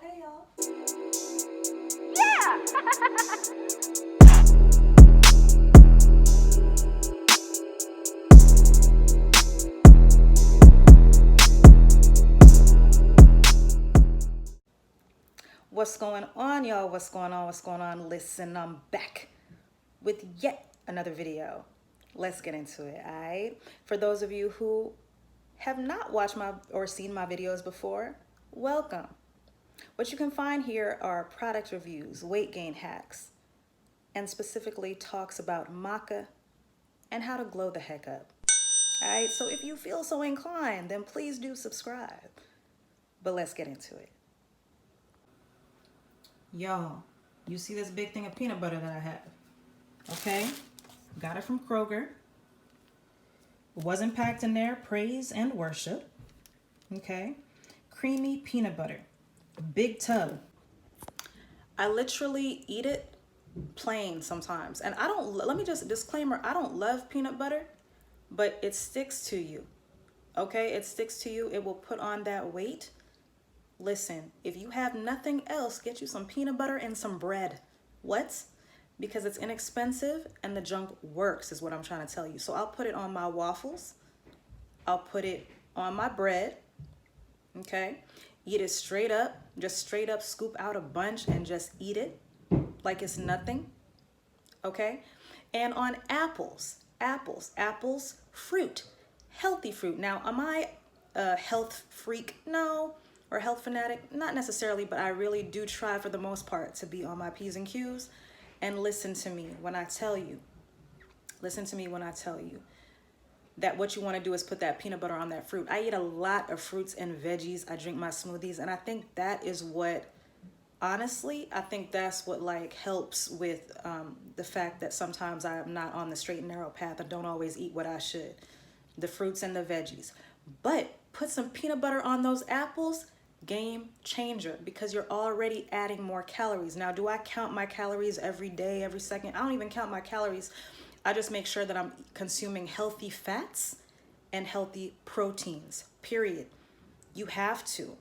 Hey, y'all. Yeah! What's going on, y'all? What's going on? What's going on? Listen, I'm back with yet another video. Let's get into it, all right? For those of you who have not watched my or seen my videos before, welcome. What you can find here are product reviews, weight gain hacks, and specifically talks about Maca and how to glow the heck up. All right, so if you feel so inclined, then please do subscribe. But let's get into it. Y'all, you see this big thing of peanut butter that I have? Okay, got it from Kroger. It wasn't packed in there, praise and worship. Okay, creamy peanut butter, big tub. I literally eat it plain sometimes. And I don't, let me just disclaimer, I don't love peanut butter, but it sticks to you. Okay, it sticks to you. It will put on that weight. Listen, if you have nothing else, get you some peanut butter and some bread. What? Because it's inexpensive and the junk works is what I'm trying to tell you. So I'll put it on my waffles. I'll put it on my bread. Okay? Eat it straight up. Just straight up scoop out a bunch and just eat it like it's nothing. Okay? And on apples, fruit, healthy fruit. Now, am I a health freak? No. Or health fanatic? Not necessarily, but I really do try for the most part to be on my P's and Q's. And listen to me when I tell you, that what you want to do is put that peanut butter on that fruit. I eat a lot of fruits and veggies. I drink my smoothies, and I think that is what, honestly, I think that's what like helps with the fact that sometimes I'm not on the straight and narrow path. I don't always eat what I should. The fruits and the veggies. But put some peanut butter on those apples, game changer, because you're already adding more calories. Now, do I count my calories every day, every second? I don't even count my calories. I just make sure that I'm consuming healthy fats and healthy proteins, period. You have to.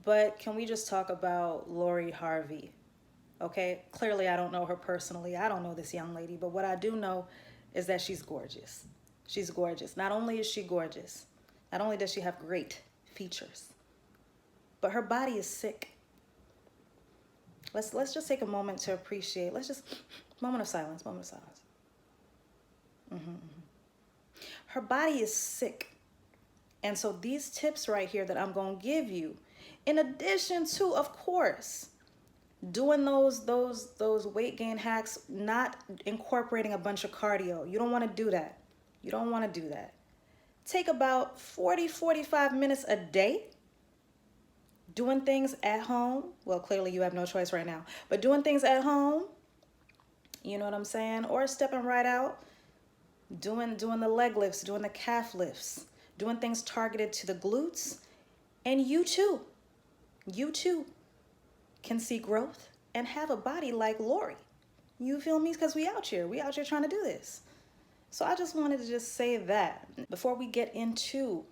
But can we just talk about Lori Harvey? Okay, clearly I don't know her personally. I don't know this young lady, but what I do know is that she's gorgeous. She's gorgeous. Not only is she gorgeous, not only does she have great features, but her body is sick. Let's just take a moment to appreciate. Moment of silence. Her body is sick. And so these tips right here that I'm going to give you, in addition to, of course, doing those weight gain hacks, not incorporating a bunch of cardio. You don't want to do that. You don't want to do that. Take about 40-45 minutes a day doing things at home. Well, clearly you have no choice right now, but doing things at home, you know what I'm saying? Or stepping right out, doing the leg lifts, doing the calf lifts, doing things targeted to the glutes. And you too can see growth and have a body like Lori. You feel me? Because we out here trying to do this. So I just wanted to just say that before we get into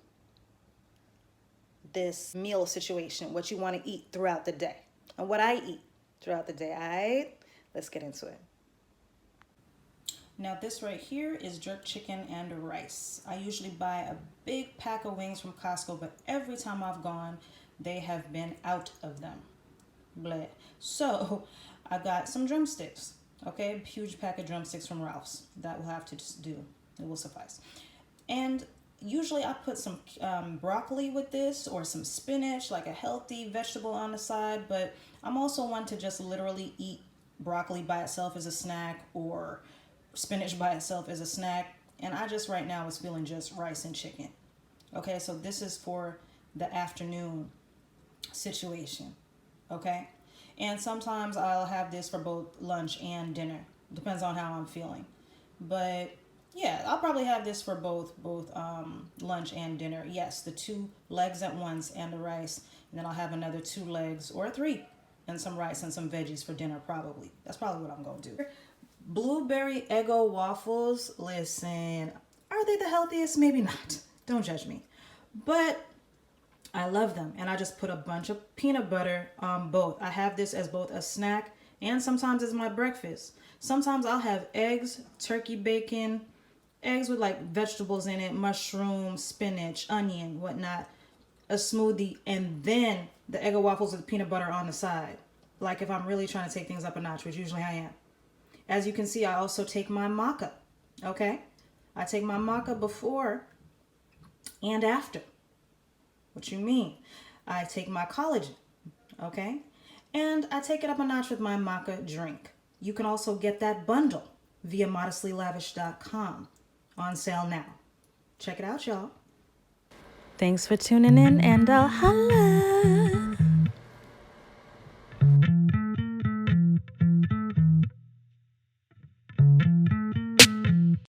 this meal situation, what you want to eat throughout the day and what I eat throughout the day. All right, let's get into it. Now this right here is jerk chicken and rice. I usually buy a big pack of wings from Costco, but every time I've gone, they have been out of them. Bleh. So I got some drumsticks. Okay, huge pack of drumsticks from Ralph's. That will have to just do. It will suffice. And usually I put some broccoli with this or some spinach, like a healthy vegetable on the side. But I'm also one to just literally eat broccoli by itself as a snack or spinach by itself as a snack. And I just right now was feeling just rice and chicken. Okay, so this is for the afternoon situation. Okay. And sometimes I'll have this for both lunch and dinner. Depends on how I'm feeling. But yeah, I'll probably have this for both lunch and dinner. Yes, the 2 legs at once and the rice. And then I'll have another 2 legs or 3 and some rice and some veggies for dinner probably. That's probably what I'm going to do. Blueberry Eggo waffles. Listen, are they the healthiest? Maybe not. Don't judge me. But I love them. And I just put a bunch of peanut butter on both. I have this as both a snack and sometimes as my breakfast. Sometimes I'll have eggs, turkey bacon, eggs with like vegetables in it, mushrooms, spinach, onion, whatnot, a smoothie, and then the Eggo waffles with peanut butter on the side. Like if I'm really trying to take things up a notch, which usually I am. As you can see, I also take my maca, okay? I take my maca before and after. What you mean? I take my collagen, okay? And I take it up a notch with my maca drink. You can also get that bundle via modestlylavish.com, on sale now. Check it out, y'all. Thanks for tuning in, and I'll holla.